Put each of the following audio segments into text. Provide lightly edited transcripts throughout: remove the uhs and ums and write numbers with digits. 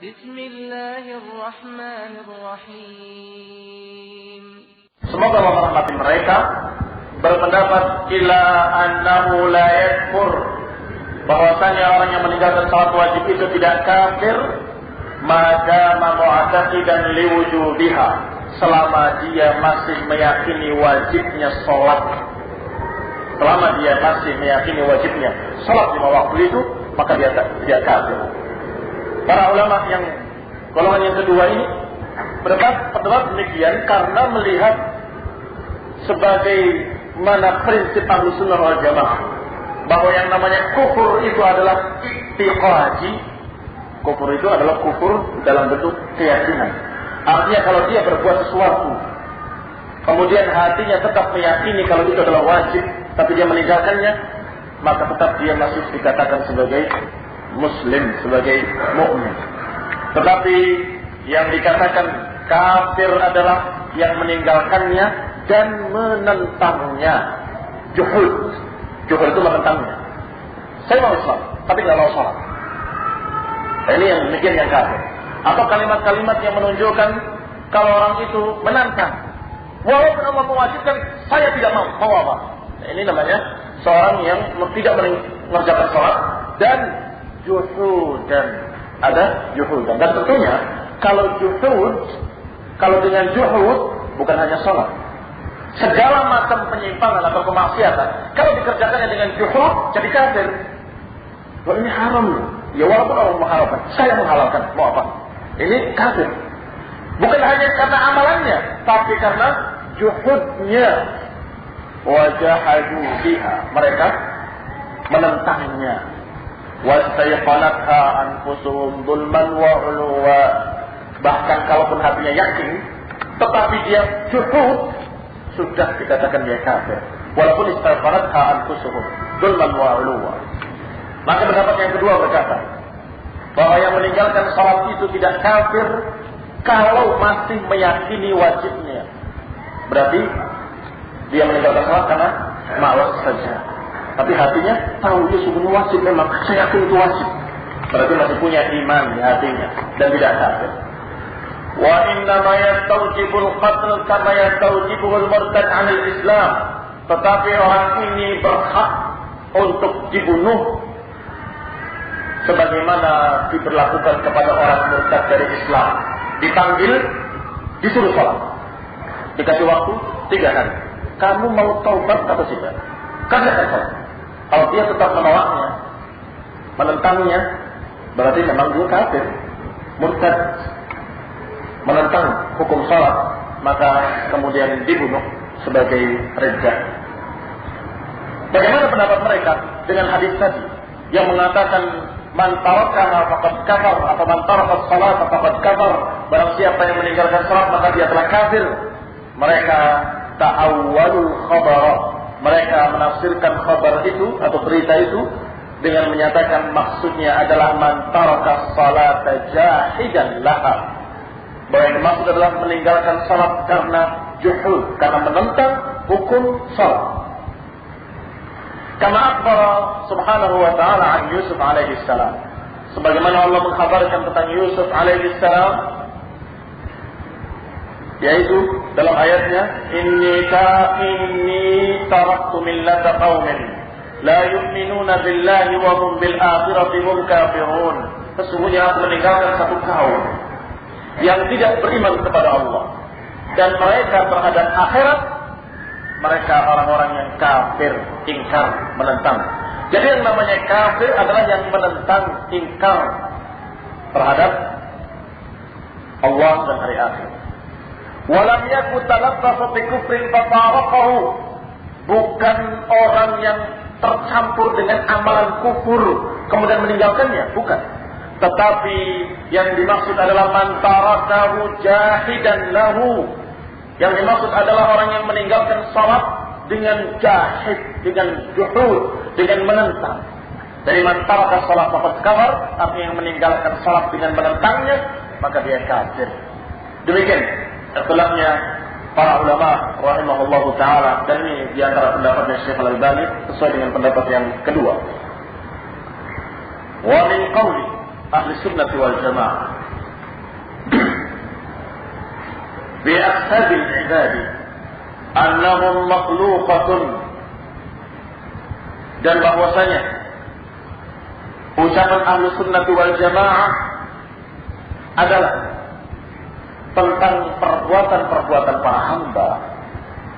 Bismillahirrahmanirrahim. Semoga Allah merahmati mereka. Berpendapat ila annahu la yakfur, bahwasanya orang yang meninggalkan salat wajib itu tidak kafir, maka mu'taqidan liwujubiha, selama dia masih meyakini wajibnya salat. Selama dia masih meyakini wajibnya salat 5 waktu itu, maka dia tidak kafir. Para ulama yang golongan yang kedua ini berpendapat demikian karena melihat sebagai mana prinsip Ahlussunnah wal Jamaah bahwa yang namanya kufur itu adalah i'tiqadi. Kufur itu adalah kufur dalam bentuk keyakinan. Artinya kalau dia berbuat sesuatu kemudian hatinya tetap meyakini kalau itu adalah wajib tapi dia meninggalkannya, maka tetap dia masih dikatakan sebagai muslim, sebagai mukmin. Tetapi yang dikatakan kafir adalah yang meninggalkannya dan menentangnya. Juhud. Juhud itu menentangnya. Saya mau Islam, tapi nggak mau sholat. Ini yang demikian yang kafir. Atau kalimat-kalimat yang menunjukkan kalau orang itu menantang. Walaupun Allah mewajibkan, saya tidak mau. Mau apa? Ini namanya seorang yang tidak mengerjakan sholat dan juhud, dan ada juhud. Dan tentunya kalau juhud, kalau dengan juhud bukan hanya sholat, segala macam penyimpangan atau kemaksiatan kalau dikerjakannya dengan juhud jadi kafir. Wah, ini haram loh. Ya walaupun Allah mengharamkan, saya menghalalkan. Mau apa? Ini kafir. Bukan hanya karena amalannya, tapi karena juhudnya. Wajahadu biha, mereka menentangnya. Wastayqanatha anfusuhum dzulman wa 'uluwa. Bahkan kalaupun hatinya yakin tetapi dia juhud, sudah dikatakan dia kafir. Walaupun istayqanatha anfusuhum dzulman wa 'uluwa. Maka pendapat yang kedua berkata bahwa yang meninggalkan salat itu tidak kafir kalau masih meyakini wajibnya. Berarti dia meninggalkan salat karena malas saja. Tapi hatinya tahu itu sungguh wajib, memang saya yakin itu wajib. Berarti masih punya iman di hatinya dan tidak kafir. Wa inna ma yastawjibul qatl kama yastawjibul murtad 'anil Islam. Tetapi orang ini berhak untuk dibunuh sebagaimana diberlakukan kepada orang murtad dari Islam. Dipanggil, disuruh salat. Dikasih waktu 3 hari. Kamu mau taubat atau tidak? Kerjakan salat. Kalau dia tetap menolaknya, menentangnya, berarti memang dia kafir, murtad, menentang hukum salat, maka kemudian dibunuh sebagai ridda. Bagaimana pendapat mereka dengan hadis tadi yang mengatakan man tarakaha faqad kafar atau man taraka salat faqad kafar, barang siapa yang meninggalkan salat maka dia telah kafir? Mereka ta'awwalul khabara, mereka menafsirkan khabar itu atau berita itu dengan menyatakan maksudnya adalah man taraka salata jahidan laha, bahwa yang dimaksud adalah meninggalkan salat karena juhud, karena menentang hukum salat. Kama akhbara subhanahu wa ta'ala an Yusuf alaihi salam, sebagaimana Allah mengkhabarkan tentang Yusuf alaihi salam, yaitu dalam ayatnya inni taraktu millata qaumin la yu'minuna billahi wa hum bil akhirati hum kafirun. Sesungguhnya aku meninggalkan satu kaum yang tidak beriman kepada Allah dan mereka terhadap akhirat mereka orang-orang yang kafir, ingkar, menentang. Jadi yang namanya kafir adalah yang menentang, ingkar terhadap Allah dan hari akhir. Walam yakun talaffasa bi kufrin fataraqahu, bukan orang yang tercampur dengan amalan kufur kemudian meninggalkannya, bukan. Tetapi yang dimaksud adalah man tarakahu jahidan lahu, yang dimaksud adalah orang yang meninggalkan salat dengan jahid, dengan juhud, dengan menentang. Dari man taraka salat faqad kafar, artinya yang meninggalkan salat dengan menentangnya maka dia kafir. Demikian ikhtilafnya para ulama rahimahullahu taala, dan ini di antara pendapatnya Syekh Al-Albani sesuai dengan pendapat yang kedua. Wa min qawli ahli sunnah wal jamaah, bi aksabil ibadi annahum makhluqatun, dan bahwasanya ucapan ahlu sunnah wal jamaah adalah tentang perbuatan-perbuatan para hamba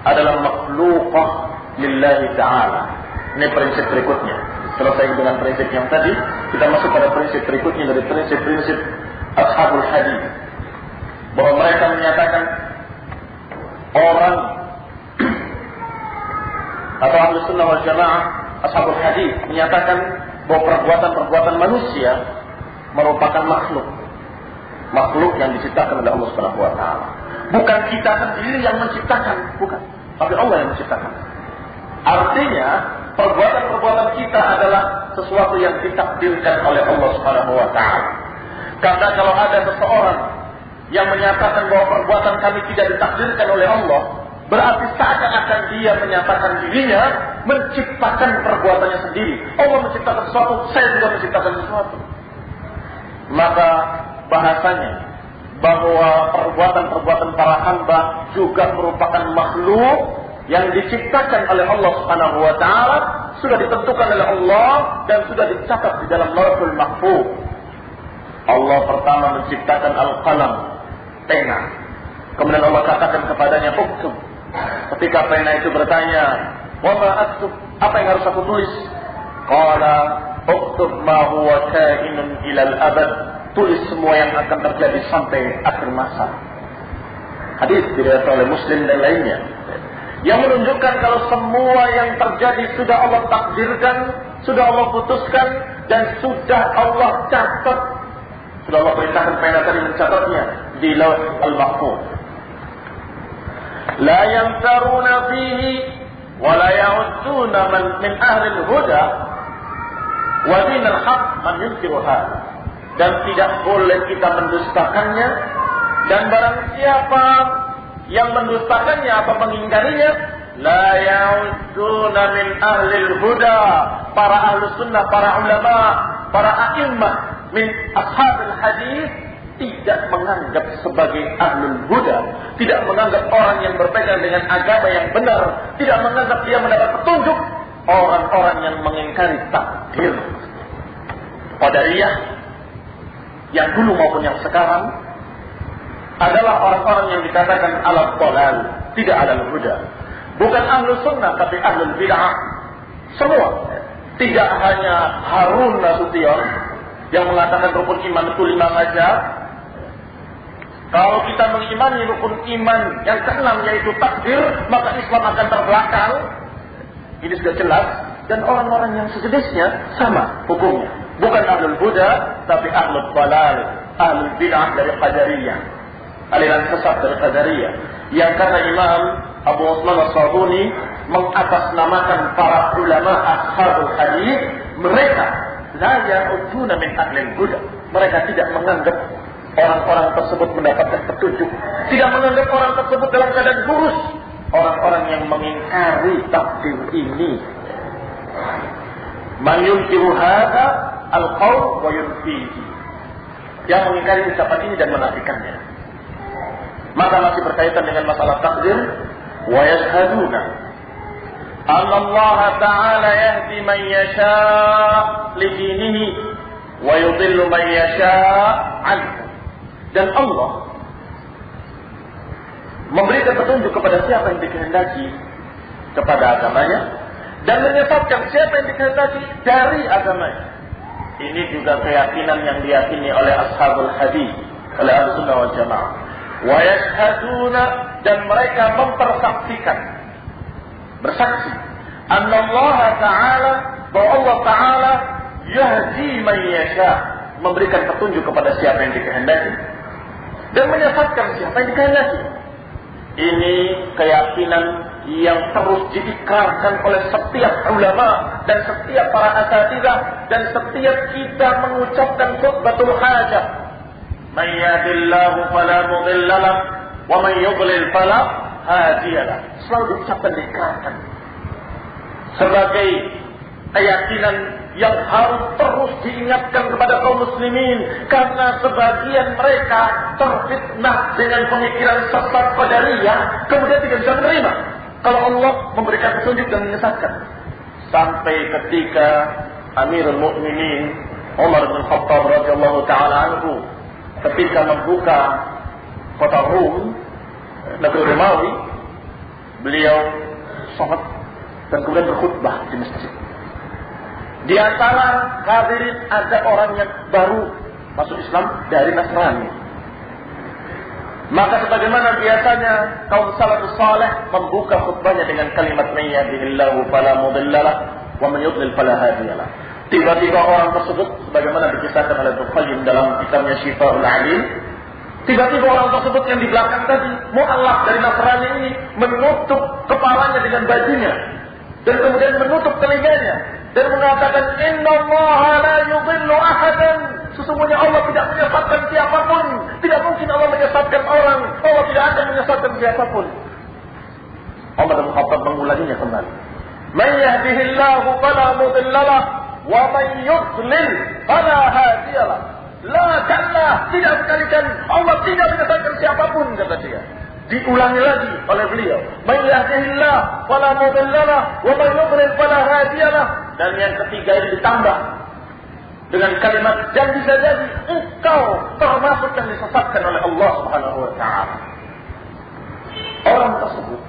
adalah makhluqah lillahi ta'ala. Ini prinsip berikutnya. Selesai dengan prinsip yang tadi, kita masuk pada prinsip berikutnya dari prinsip-prinsip ashabul hadis, bahwa mereka menyatakan orang atau ahlu sunnah wal jamaah ashabul hadis menyatakan bahwa perbuatan-perbuatan manusia merupakan makhluk yang diciptakan oleh Allah Subhanahu wa taala. Bukan kita sendiri yang menciptakan, bukan, tapi Allah yang menciptakan. Artinya, perbuatan-perbuatan kita adalah sesuatu yang ditakdirkan oleh Allah Subhanahu wa taala. Karena kalau ada seseorang yang menyatakan bahwa perbuatan kami tidak ditakdirkan oleh Allah, berarti seakan-akan dia menyatakan dirinya menciptakan perbuatannya sendiri. Allah menciptakan sesuatu, saya juga menciptakan sesuatu. Maka bahasanya bahwa perbuatan-perbuatan para hamba juga merupakan makhluk yang diciptakan oleh Allah Subhanahu wa taala, sudah ditentukan oleh Allah dan sudah dicatat di dalam Lauhul Mahfuz. Allah pertama menciptakan al-qalam, pena. Kemudian Allah katakan kepadanya, uktub. Ketika pena itu bertanya, wa ma aktub, apa yang harus aku tulis? Qala uktub ma huwa kainun ilal abad, tulis semua yang akan terjadi sampai akhir masa. Hadis diriwayatkan oleh Muslim dan lainnya, yang menunjukkan kalau semua yang terjadi sudah Allah takdirkan, sudah Allah putuskan, dan sudah Allah catat. Sudah Allah perintahkan pena tadi mencatatnya di Lauhul Mahfuz. La yamtaruna fihi wa la ya'udduna man min ahli al-huda wa din al-haq man yunkiru hadha. Dan tidak boleh kita mendustakannya, dan barang siapa yang mendustakannya atau mengingkarinya, la ya'udduna min ahli al-huda, para ahli sunnah, para ulama, para a'immah min ashabil hadis tidak menganggap sebagai ahlul huda, tidak menganggap orang yang berpegang dengan agama yang benar, tidak menganggap dia mendapat petunjuk, orang-orang yang mengingkari takdir. Qadariyah yang dulu maupun yang sekarang adalah orang-orang yang dikatakan alal dhalal, tidak alal huda. Bukan ahlus sunnah tapi ahlul bid'ah. Semua. Tidak hanya Harun Nasution yang mengatakan rukun iman itu 5 saja. Kalau kita mengimani rukun iman yang ke-6 yaitu takdir, maka Islam akan terbelakang. Ini sudah jelas. Dan orang-orang yang sejenisnya sama hukumnya. Bukan ahlul huda, tapi ahlul dhalal, ahlul bid'ah dari Qadariyah, aliran sesat dari Qadariyah. Yang kata Imam Abu Utsman As-Sabuni mengatasnamakan para ulama ashabul hadis, mereka la ya'uduna min ahlil huda. Mereka tidak menganggap orang-orang tersebut mendapatkan petunjuk, tidak menganggap orang tersebut dalam keadaan lurus. Orang-orang yang mengingkari takdir ini, man yunkiru hadza al-qaul wa yunfihi, yang mengingkari ucapan ini dan menafikannya. Maka masih berkaitan dengan masalah takdir, wa yashhaduna anna Allah Ta'ala yahdi man yasha' li dinihi wa yudhillu man yasha' anhu. Dan Allah memberikan petunjuk kepada siapa yang dikehendaki kepada agamanya, dan menyesatkan siapa yang dikehendaki dari agamanya. Ini juga keyakinan yang diyakini oleh ashabul hadis, oleh Ahlussunnah wal Jamaah. Wa yashhaduna, dan mereka mempersaksikan, bersaksi, anna Allah Ta'ala, bahwa Allah Ta'ala yahdi man yasha, memberikan petunjuk kepada siapa yang dikehendaki, dan menyesatkan siapa yang dikehendaki. Ini keyakinan yang terus diikrarkan oleh setiap ulama dan setiap para asatidzah, dan setiap kita mengucapkan khutbatul hajah. Man yahdihillahu fala mudilla lahu wa man yudlil fala hadiya lahu. Selalu diucapkan, diikrarkan sebagai keyakinan yang harus terus diingatkan kepada kaum muslimin, karena sebagian mereka terfitnah dengan pemikiran sesat qadariyah, kemudian tidak bisa menerima kalau Allah memberikan petunjuk dan menyesatkan. Sampai ketika Amirul Mukminin Umar bin Khattab radhiyallahu taala anhu ketika membuka kota Rum, negeri Romawi, beliau sholat dan kemudian berkhutbah di masjid. Di antara hadirin ada orang yang baru masuk Islam dari Nasrani. Maka sebagaimana biasanya kaum salafus saleh membuka khutbahnya dengan kalimat may yahdihillahu fala mudhillalah wa man yudlil fala hadiyalah. Tiba-tiba orang tersebut sebagaimana dikisahkan oleh Ibnu Qayyim dalam kitabnya Syifaul Alim, tiba-tiba orang tersebut yang di belakang tadi, mu'allaf dari Nasrani ini, menutup kepalanya dengan bajunya dan kemudian menutup telinganya dan mengatakan innallaha la yudhillu ahadan, sesungguhnya Allah tidak menyesatkan siapapun, tidak mungkin Allah menyesatkan orang, Allah tidak akan menyesatkan siapapun. Umar bin Khattab mengulanginya kembali, man yahdihillahu fala mudhillalah wa man yudlil fala hadiyalah. La kalla, tidak sekalikan Allah tidak menyesatkan siapapun, kata dia. Diulangi lagi oleh beliau, man yahdihillah fala mudhillalah wa man yudlil fala hadiyalah. Dan yang ketiga ini ditambah dengan kalimat dan bisa jadi engkau termasuk yang disesatkan oleh Allah Subhanahu wa taala. Orang tersebut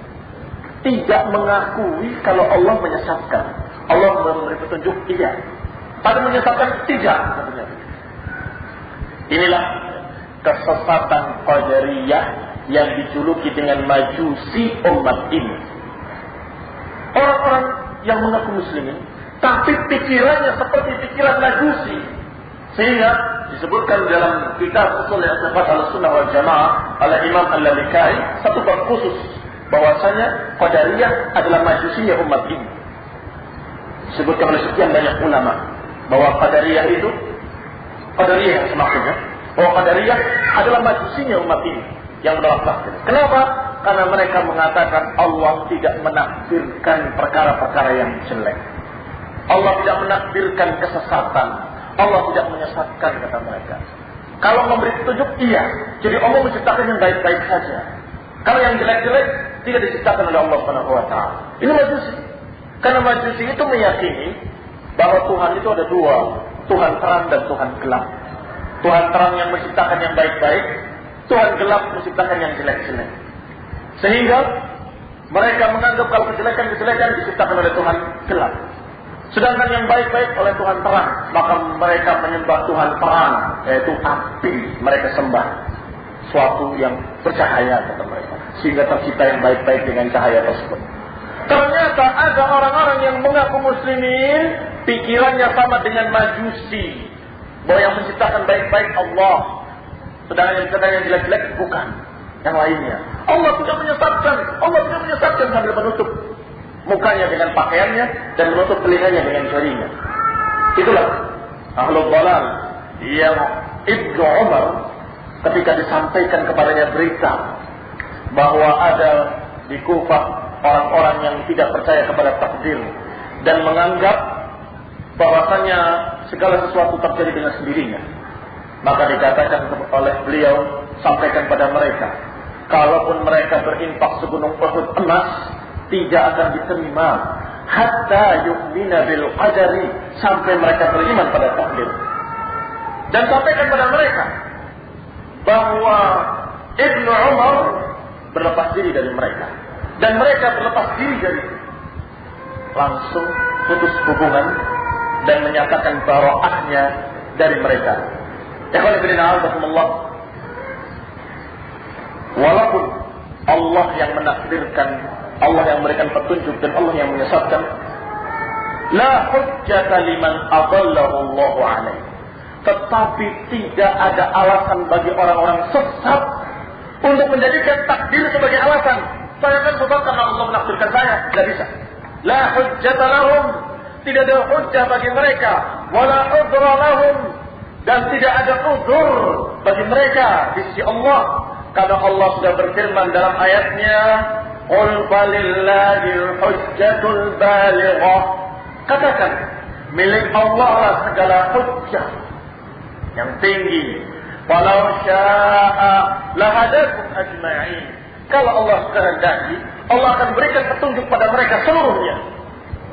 tidak mengakui kalau Allah menyesatkan. Allah memberi petunjuk iya, tapi menyesatkan tidak, katanya. Inilah kesesatan qadariyah yang dijuluki dengan majusi umat ini. Orang-orang yang mengaku muslimin, tapi pikirannya seperti pikiran majusi. Sehingga disebutkan dalam kitab Ushul I'tiqad Ahlussunnah wal Jamaah oleh Imam Al-Lalikai satu bab khusus bahwasanya qadariyah adalah majusinya umat ini. Disebutkan oleh sekian banyak ulama bahwa qadariyah itu, qadariyah yang semaksudnya, bahwa qadariyah adalah majusinya umat ini yang menolak takdir. Kenapa? Karena mereka mengatakan Allah tidak menakdirkan perkara-perkara yang jelek. Allah tidak menakdirkan kesesatan. Allah tidak menyesatkan, kata mereka. Kalau memberi petunjuk, iya. Jadi Allah menciptakan yang baik-baik saja. Kalau yang jelek-jelek tidak diciptakan oleh Allah Subhanahu wa taala. Ini majusi. Karena majusi itu meyakini bahwa Tuhan itu ada dua, Tuhan terang dan Tuhan gelap. Tuhan terang yang menciptakan yang baik-baik, Tuhan gelap menciptakan yang jelek-jelek. Sehingga mereka menganggap kalau kejelekan-kejelekan diciptakan oleh Tuhan gelap, sedangkan yang baik-baik oleh Tuhan terang. Maka mereka menyembah Tuhan terang, yaitu api. Mereka sembah suatu yang bercahaya, kata mereka, sehingga tercipta yang baik-baik dengan cahaya tersebut. Ternyata ada orang-orang yang mengaku muslimin, pikirannya sama dengan majusi, bahwa yang menciptakan baik-baik Allah, sedangkan yang menciptakan yang jelek-jelek bukan, yang lainnya. Allah tidak menyesatkan sambil menutup mukanya dengan pakaiannya dan menutup telinganya dengan jarinya. Itulah ahlul dhalal yang Ibnu Umar ketika disampaikan kepadanya berita bahwa ada di Kufah orang-orang yang tidak percaya kepada takdir dan menganggap bahwasanya segala sesuatu terjadi dengan sendirinya, maka dikatakan oleh beliau, sampaikan pada mereka, kalaupun mereka berinfak segunung Uhud emas, tidak akan diterima hatta yu'mina bil qadari, sampai mereka beriman pada takdir. Dan sampaikan pada mereka bahwa Ibnu Umar berlepas diri dari mereka dan mereka berlepas diri dari, langsung putus hubungan dan menyatakan bara'ahnya dari mereka. Ikhwan fillah, walaupun Allah yang menakdirkan, Allah yang memberikan petunjuk dan Allah yang menyesatkan, la hujjata liman adallahu Allahu alaihi, tetapi tidak ada alasan bagi orang-orang sesat untuk menjadikan takdir sebagai alasan. Saya kan sesat karena Allah menakdirkan saya, tidak bisa. La hujjata lahum, tidak ada hujjah bagi mereka, wala udra lahum, dan tidak ada uzur bagi mereka di sisi Allah. Karena Allah sudah berfirman dalam ayatnya, qul falillahil hujjatul balighah, katakan Milik Allah lah segala hujjah yang tinggi. Walau syaa lahadakum ajma'in. Kalau Allah kehendaki, Allah akan berikan petunjuk pada mereka seluruhnya.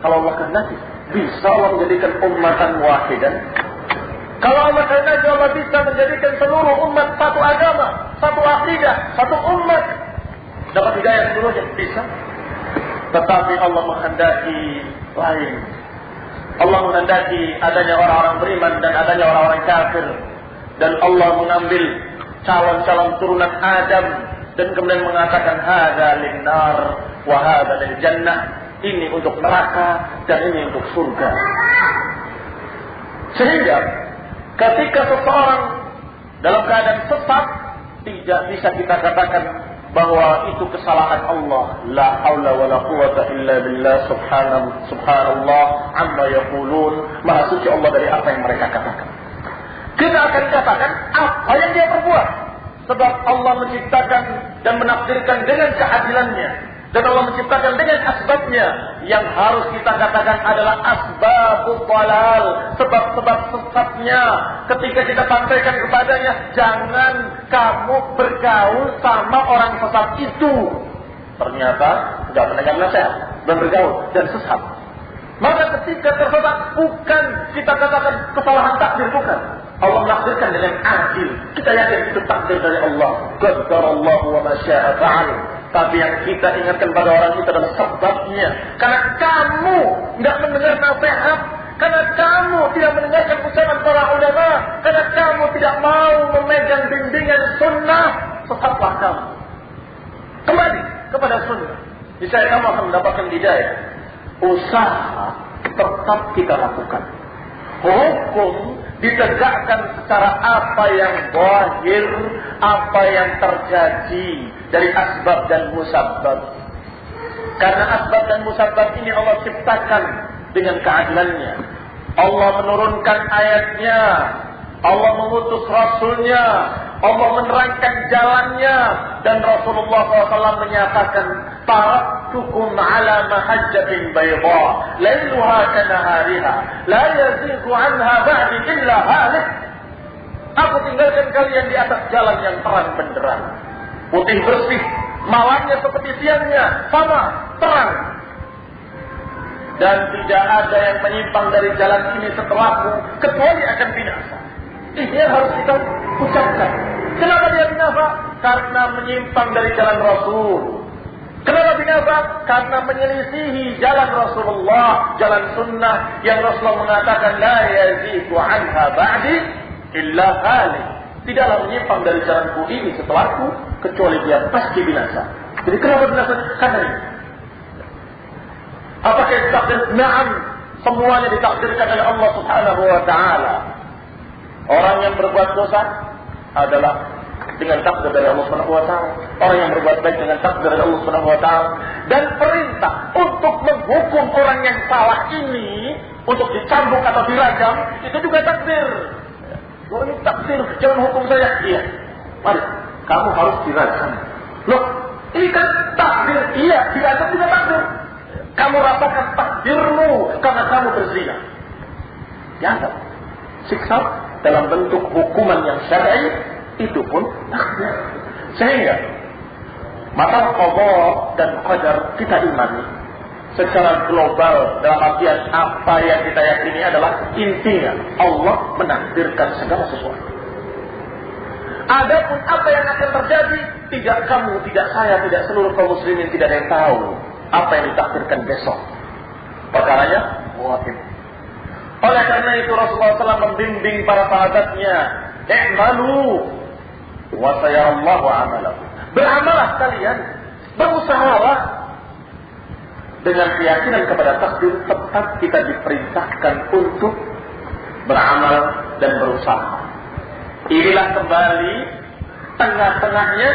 Kalau Allah kehendaki, bisa Allah menjadikan ummatan wahidan. Kalau Allah kehendaki, Allah bisa menjadikan seluruh umat satu agama, satu akidah, satu umat. Dapat hidayah seluruhnya, bisa. Tetapi Allah menghendaki lain. Allah menghendaki adanya orang-orang beriman dan adanya orang-orang kafir. Dan Allah mengambil calon-calon turunan Adam dan kemudian mengatakan hadza lin-nar wa hadza lil-jannah. Ini untuk neraka dan ini untuk surga. Sehingga ketika seseorang dalam keadaan sesat, tidak bisa kita katakan bahwa itu kesalahan Allah. La haula wala quwwata illa billah, subhanallah amma yaqulun. Maha suci Allah dari apa yang mereka katakan. Kita akan katakan apa yang dia perbuat. Sebab Allah menciptakan dan menakdirkan dengan keadilannya. Dan Allah menciptakan dengan asbabnya. Yang harus kita katakan adalah asbabul dhalal, sebab-sebab sesatnya. Ketika kita sampaikan kepadanya, jangan kamu bergaul sama orang sesat itu. Ternyata tidak mendengar nasihat dan bergaul dan sesat. Maka ketika tersesat, bukan kita katakan kesalahan takdir, bukan. Allah menakdirkan dengan adil. Kita yakin itu takdir dari Allah. Qaddarallahu wa ma syaa fa'al. Tapi yang kita ingatkan pada orang itu adalah sebabnya. Karena kamu tidak mendengar nasihat, karena kamu tidak mendengarkan ucapan para ulama, karena kamu tidak mau memegang bimbingan sunnah, sesatlah kamu. Kembali kepada sunnah. Niscaya kamu akan mendapatkan hidayah. Usaha tetap kita lakukan. Hukum ditegakkan secara apa yang zahir, apa yang terjadi dari asbab dan musabbab. Karena asbab dan musabbab ini Allah ciptakan dengan keadilannya. Allah menurunkan ayatnya, Allah mengutus Rasulnya, Allah menerangkan jalannya, dan Rasulullah SAW menyatakan, taraktukum ala mahajjatin bayda, lailuha kanahariha, la yazighu anha ba'di illa halik. Aku tinggalkan kalian di atas jalan yang terang benderang, putih bersih, malamnya seperti siangnya, sama terang. Dan tidak ada yang menyimpang dari jalan ini setelahku, kecuali akan binasa. Ini yang harus kita ucapkan. Kenapa dia binasa? Karena menyimpang dari jalan Rasul. Kenapa binasa? Karena menyelisihi jalan Rasulullah, jalan sunnah yang Rasulullah mengatakan la yazigu anha ba'di illa halik. Tidaklah menyimpang dari jalanku ini setelahku, kecuali dia pasti binasa. Jadi kenapa binasa? Karena ini. Apakah itu takdir? Na'am, semuanya ditakdirkan oleh Allah Subhanahu wa ta'ala. Orang yang berbuat dosa adalah dengan takdir dari Allah Subhanahu wa ta'ala. Orang yang berbuat baik dengan takdir dari Allah Subhanahu wa ta'ala. Dan perintah untuk menghukum orang yang salah ini, untuk dicambuk atau dirajam, itu juga takdir. Orang ini takdir, jangan hukum saya. Iya, mari, kamu harus dirajam. Loh, ini kan takdir. Iya, dirajam juga takdir. Kamu rasakan takdirmu karena kamu berzina. Dianggap siksa dalam bentuk hukuman yang syar'i, itu pun takdir. Sehingga maka qada dan qadar kita imani secara global, dalam artian apa yang kita yakini adalah intinya Allah menakdirkan segala sesuatu. Adapun apa yang akan terjadi, tidak kamu, tidak saya, tidak seluruh kaum muslimin, tidak ada yang tahu apa yang ditakdirkan besok. Perkaranya wajib. Oleh karena itu Rasulullah SAW membimbing para sahabatnya, i'malu wa sayarallahu amalakum. Beramalah kalian, berusahalah. Dengan keyakinan kepada takdir, tetap kita diperintahkan untuk beramal dan berusaha. Inilah kembali tengah-tengahnya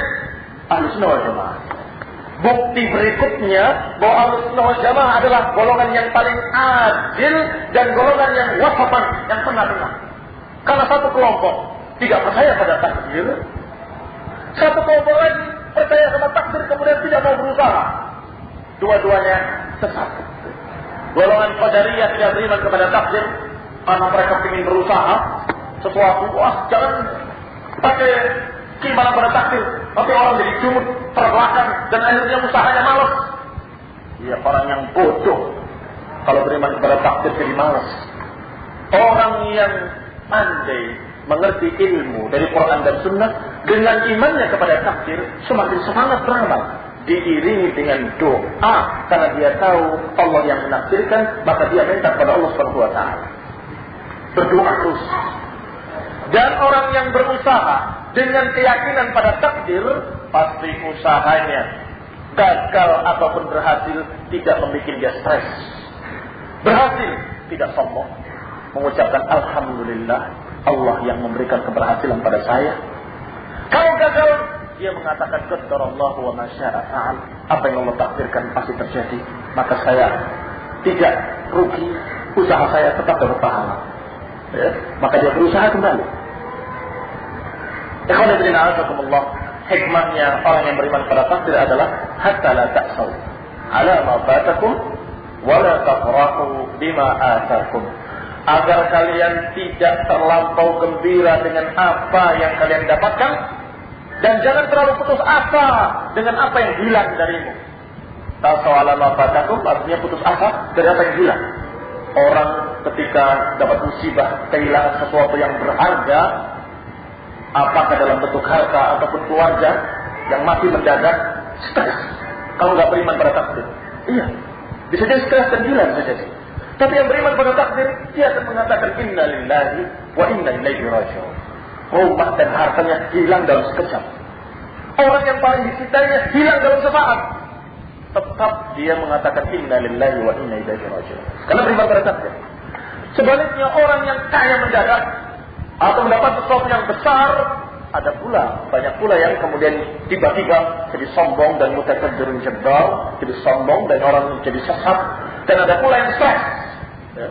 Ahlussunnah wal Jamaah. Bukti berikutnya bahwa Ahlussunnah wal Jamaah adalah golongan yang paling adil dan golongan yang wasatan, yang tengah-tengah. Karena satu kelompok tidak percaya pada takdir, satu kelompok lagi percaya sama takdir kemudian tidak mau berusaha. Dua-duanya sesat. Golongan Qadariyah tidak beriman kepada takdir karena mereka ingin berusaha sesuatu. Wah, jangan pakai keimanan pada takdir, tapi orang jadi jumud, terbelakang, dan akhirnya usahanya malas. Ya, orang yang bodoh kalau beriman kepada takdir jadi malas. Orang yang pandai mengerti ilmu dari Quran dan Sunnah dengan imannya kepada takdir semakin semangat beramal, diiringi dengan doa karena dia tahu Allah yang menakdirkan, maka dia minta kepada Allah Subhanahu wa taala. Berdoa terus. Dan orang yang berusaha dengan keyakinan pada takdir, pasti usahanya gagal ataupun berhasil tidak membuat dia stres. Berhasil tidak sombong, mengucapkan alhamdulillah Allah yang memberikan keberhasilan pada saya. Kalau gagal, dia mengatakan qadarallahu wa ma syaa fa'al. Apa yang Allah takdirkan pasti terjadi. Maka saya tidak rugi, usaha saya tetap berpahala. Ya, maka dia berusaha kembali. Ikhwan fillah, azakumullah. Hikmahnya orang yang beriman pada takdir adalah hatta la ta'saw ala ma fatakum wa la tafrahu bima atakum. Agar kalian tidak terlampau gembira dengan apa yang kalian dapatkan, dan jangan terlalu putus asa dengan apa yang hilang darimu. Tasawala mafatakum artinya putus asa dari apa yang hilang. Orang ketika dapat musibah, kehilangan sesuatu yang berharga, apakah dalam bentuk harta ataupun keluarga yang mati mendadak, stres. Kalau nggak beriman pada takdir, iya, bisa jadi stres dan hilang saja. Tapi yang beriman pada takdir, dia akan mengatakan inna lillahi wa inna ilaihi raji'un. Rumah dan hartanya hilang dalam sekejap. Orang yang paling dicintainya hilang dalam sesaat. Tetap dia mengatakan inna lillahi wa inna ilaihi raji'un. Karena beriman pada takdir. Sebaliknya orang yang kaya mendadak atau mendapat sesuatu yang besar, ada pula, banyak pula yang kemudian tiba-tiba jadi sombong dan mutakabbirin jabbar, jadi sombong dan orang jadi sesat. Dan ada pula yang stres, ya,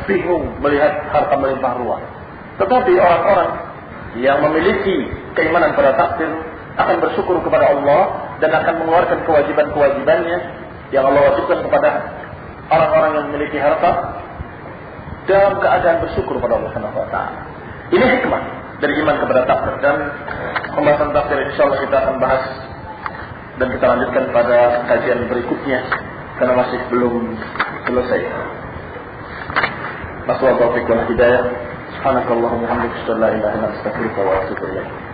bingung melihat harta melimpah ruah. Tetapi orang-orang yang memiliki keimanan pada takdir akan bersyukur kepada Allah dan akan mengeluarkan kewajiban-kewajibannya yang Allah wajibkan kepada orang-orang yang memiliki harta dalam keadaan bersyukur kepada Allah Subhanahu wa taala. Ini hikmah dari iman kepada takdir, dan pembahasan takdir insyaallah kita akan bahas dan kita lanjutkan pada kajian berikutnya karena masih belum selesai. Wassalamualaikum warahmatullahi wabarakatuh. Subhanakallahumma wa bihamdika asyhadu an la ilaha illa anta astaghfiruka wa atubu ilaik.